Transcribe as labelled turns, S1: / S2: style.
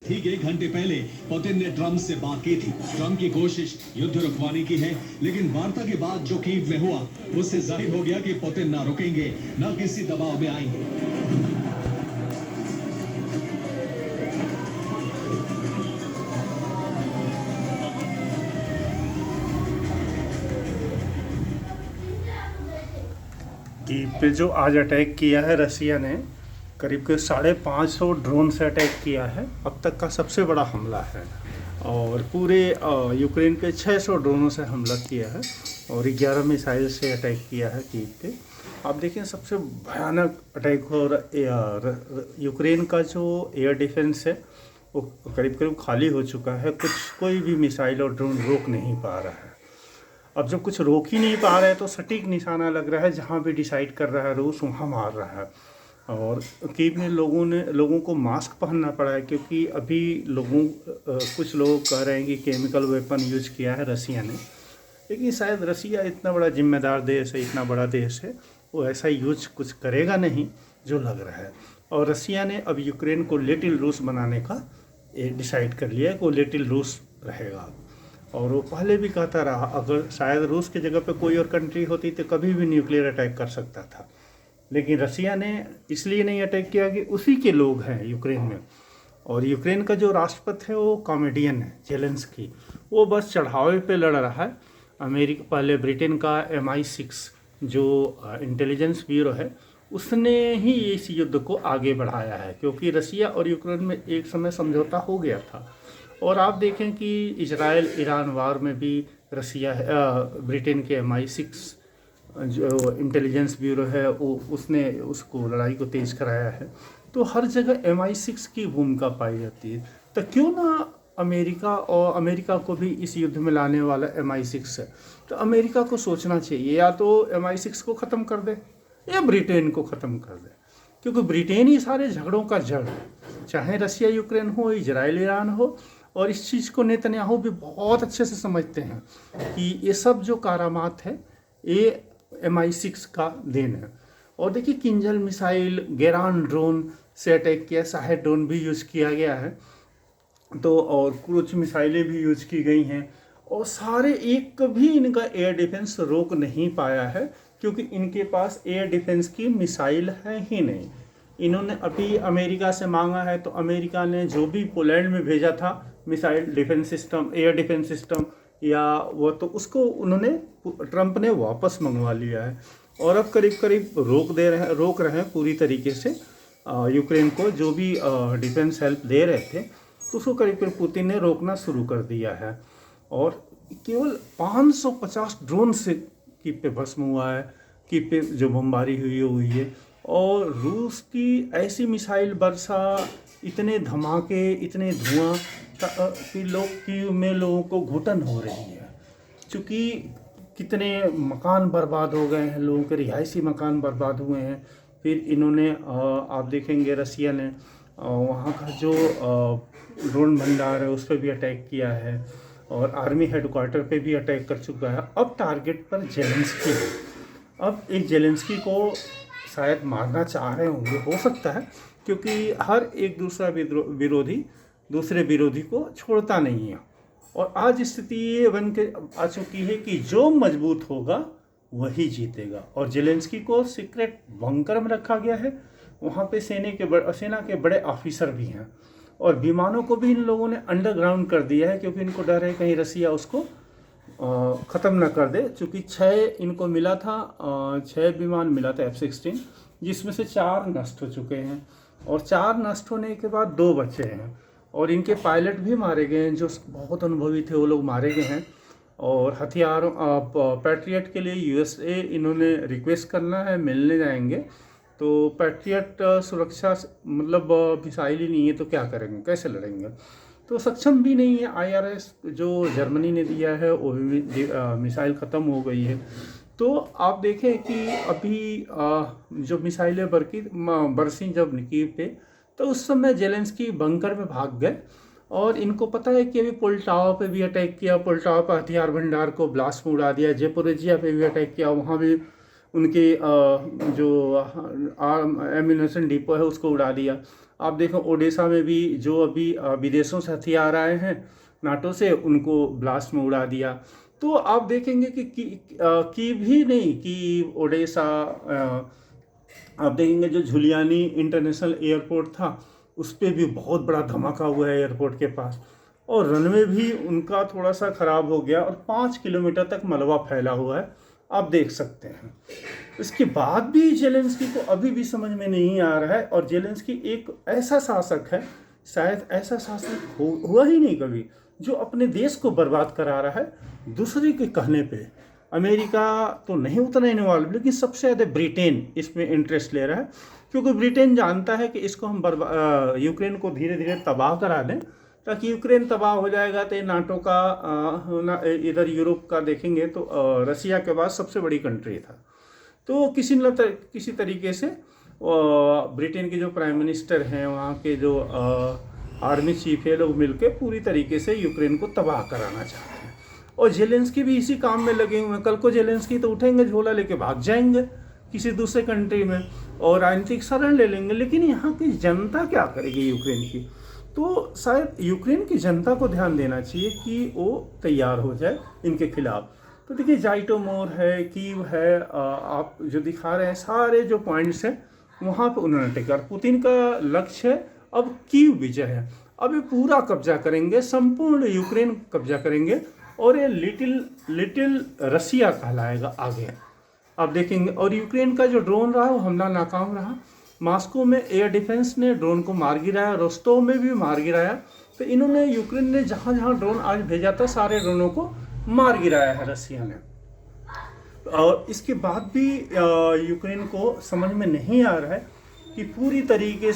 S1: ठीक 1 घंटे पहले पुतिन ने ट्रंप से बात की थी। ट्रंप की कोशिश युद्ध रुकवाने की है, लेकिन वार्ता के बाद जो कीव में हुआ उससे जाहिर हो गया कि पुतिन ना रुकेंगे, ना किसी दबाव में आएंगे।
S2: कीव पे जो आज अटैक किया है रसिया ने, करीब के 550 ड्रोन से अटैक किया है। अब तक का सबसे बड़ा हमला है और पूरे यूक्रेन पे 600 ड्रोनों से हमला किया है और 11 मिसाइल से अटैक किया है कीव पे। आप देखें सबसे भयानक अटैक और यूक्रेन का जो एयर डिफेंस है वो करीब करीब खाली हो चुका है। कोई भी मिसाइल और ड्रोन रोक नहीं पा रहा है। अब जब कुछ रोक ही नहीं पा रहे तो सटीक निशाना लग रहा है, जहाँ भी डिसाइड कर रहा है रूस वहाँ मार रहा है। और कीव में लोगों को मास्क पहनना पड़ा है, क्योंकि अभी कुछ लोग कह रहे हैं कि केमिकल वेपन यूज किया है रसिया ने, लेकिन शायद रसिया इतना बड़ा जिम्मेदार देश है, इतना बड़ा देश है, वो ऐसा यूज कुछ करेगा नहीं जो लग रहा है। और रसिया ने अब यूक्रेन को लिटिल रूस बनाने का डिसाइड कर लिया है कि वो लिटिल रूस रहेगा। और वो पहले भी कहता रहा, अगर शायद रूस की जगह पे कोई और कंट्री होती तो कभी भी न्यूक्लियर अटैक कर सकता था, लेकिन रसिया ने इसलिए नहीं अटैक किया कि उसी के लोग हैं यूक्रेन में। और यूक्रेन का जो राष्ट्रपति है वो कॉमेडियन है, जेलेंस्की। वो बस चढ़ावे पे लड़ रहा है। अमेरिका पहले ब्रिटेन का MI6 जो इंटेलिजेंस ब्यूरो है उसने ही इस युद्ध को आगे बढ़ाया है, क्योंकि रसिया और यूक्रेन में एक समय समझौता हो गया था। और आप देखें कि इजराइल ईरान वार में भी ब्रिटेन के MI6 जो इंटेलिजेंस ब्यूरो है उसने उसको लड़ाई को तेज कराया है। तो हर जगह MI6 की भूमिका पाई जाती है। तो क्यों ना अमेरिका को भी इस युद्ध में लाने वाला MI6 है, तो अमेरिका को सोचना चाहिए या तो MI6 को ख़त्म कर दे या ब्रिटेन को ख़त्म कर दे, क्योंकि ब्रिटेन ही सारे झगड़ों का जड़ है, चाहे रसिया यूक्रेन हो, इजराइल ईरान हो। और इस चीज़ को नेतन्याहू भी बहुत अच्छे से समझते हैं कि ये सब जो करामात है ये MI6 का देन है। और देखिए किंजल मिसाइल, गेरान ड्रोन से अटैक किया, शाहेद ड्रोन भी यूज़ किया गया है, तो और क्रूज मिसाइलें भी यूज की गई हैं। और सारे एक भी इनका एयर डिफेंस रोक नहीं पाया है, क्योंकि इनके पास एयर डिफेंस की मिसाइल है ही नहीं। इन्होंने अभी अमेरिका से मांगा है, तो अमेरिका ने जो भी पोलैंड में भेजा था missile defence system, air defence system या वो, तो उसको ट्रंप ने वापस मंगवा लिया है। और अब करीब करीब रोक रहे हैं पूरी तरीके से यूक्रेन को जो भी डिफेंस हेल्प दे रहे थे, तो उसको करीब करीब पुतिन ने रोकना शुरू कर दिया है। और केवल 550 ड्रोन से कीव पे भस्म हुआ है, कीव पे जो बमबारी हुई है। और रूस की ऐसी मिसाइल वर्षा, इतने धमाके, इतने धुआं कि कीव में लोगों को घुटन हो रही है, क्योंकि कितने मकान बर्बाद हो गए हैं, लोगों के रिहायशी मकान बर्बाद हुए हैं। फिर इन्होंने आप देखेंगे रसिया ने वहाँ का जो ड्रोन भंडार है उस पर भी अटैक किया है और आर्मी हेडक्वार्टर पे भी अटैक कर चुका है। अब टारगेट पर जेलेंस्की है। अब एक जेलेंस्की को शायद मारना चाह रहे होंगे, हो सकता है, क्योंकि हर एक दूसरा विरोधी दूसरे विरोधी को छोड़ता नहीं है। और आज स्थिति ये बन के आ चुकी है कि जो मजबूत होगा वही जीतेगा। और जेलेंस्की को सीक्रेट बंकर में रखा गया है। वहाँ पे सेना के बड़े ऑफिसर भी हैं और विमानों को भी इन लोगों ने अंडरग्राउंड कर दिया है, क्योंकि इनको डर है कहीं रसिया उसको ख़त्म ना कर दे। चूँकि 6 इनको मिला था, 6 विमान मिला था F-16, जिसमें से 4 नष्ट हो चुके हैं और 4 नष्ट होने के बाद 2 बचे हैं। और इनके पायलट भी मारे गए हैं, जो बहुत अनुभवी थे, वो लोग मारे गए हैं। और हथियार पैट्रियट के लिए USA इन्होंने रिक्वेस्ट करना है, मिलने जाएंगे। तो पैट्रियट सुरक्षा मतलब मिसाइल ही नहीं है तो क्या करेंगे, कैसे लड़ेंगे, तो सक्षम भी नहीं है। IRS जो जर्मनी ने दिया है वो भी मिसाइल ख़त्म हो गई है। तो आप देखें कि अभी जो मिसाइलें बरसी जब कीव पे, तो उस समय जेलेंस्की बंकर में भाग गए। और इनको पता है कि अभी पुलटावा पे भी अटैक किया, पुलटावा पर हथियार भंडार को ब्लास्ट में उड़ा दिया, जेपोरेजिया पे भी अटैक किया, वहाँ भी उनके जो एम्यूनेशन डिपो है उसको उड़ा दिया। आप देखो ओडेसा में भी जो अभी विदेशों से हथियार आए हैं नाटो से, उनको ब्लास्ट में उड़ा दिया। तो आप देखेंगे कि कीव ही नहीं, कीव, ओडेसा, आप देखेंगे जो झुलियानी इंटरनेशनल एयरपोर्ट था उस पर भी बहुत बड़ा धमाका हुआ है एयरपोर्ट के पास, और रनवे भी उनका थोड़ा सा ख़राब हो गया और 5 किलोमीटर तक मलबा फैला हुआ है, आप देख सकते हैं। इसके बाद भी जेलेंस्की को अभी भी समझ में नहीं आ रहा है, और जेलेंस्की एक ऐसा शासक है, शायद ऐसा शासक हुआ ही नहीं कभी, जो अपने देश को बर्बाद करा रहा है दूसरे के कहने पे। अमेरिका तो नहीं उतना इन्वॉल्व, लेकिन सबसे ज़्यादा ब्रिटेन इसमें इंटरेस्ट ले रहा है, क्योंकि ब्रिटेन जानता है कि इसको हम यूक्रेन को धीरे धीरे तबाह करा दें, ताकि यूक्रेन तबाह हो जाएगा तो नाटो का इधर यूरोप का देखेंगे तो रसिया के बाद सबसे बड़ी कंट्री था। तो किसी तरीके से ब्रिटेन के जो प्राइम मिनिस्टर हैं, वहाँ के जो आर्मी चीफ है, लोग मिलकर पूरी तरीके से यूक्रेन को तबाह कराना चाहते हैं। और जेलेंस्की भी इसी काम में लगे हुए हैं। कल को जेलेंस्की तो उठेंगे, झोला लेके भाग जाएंगे किसी दूसरे कंट्री में और राजनीतिक शरण ले लेंगे। लेकिन यहाँ की जनता क्या करेगी यूक्रेन की? तो शायद यूक्रेन की जनता को ध्यान देना चाहिए कि वो तैयार हो जाए इनके खिलाफ। तो देखिए जाइटोमोर है, कीव है, आप जो दिखा रहे हैं सारे जो पॉइंट्स हैं वहाँ पे उन्होंने टेका। पुतिन का लक्ष्य है अब कीव विजय है, अब ये पूरा कब्जा करेंगे, संपूर्ण यूक्रेन कब्जा करेंगे और ये लिटिल रसिया कहलाएगा आगे, आप देखेंगे। और यूक्रेन का जो ड्रोन रहा वो हमला नाकाम रहा। मॉस्को में एयर डिफेंस ने ड्रोन को मार गिराया, रोस्टोव में भी मार गिराया। तो इन्होंने यूक्रेन ने जहाँ जहाँ ड्रोन आज भेजा था सारे ड्रोनों को मार गिराया है रसिया ने। और इसके बाद भी यूक्रेन को समझ में नहीं आ रहा है कि पूरी तरीके से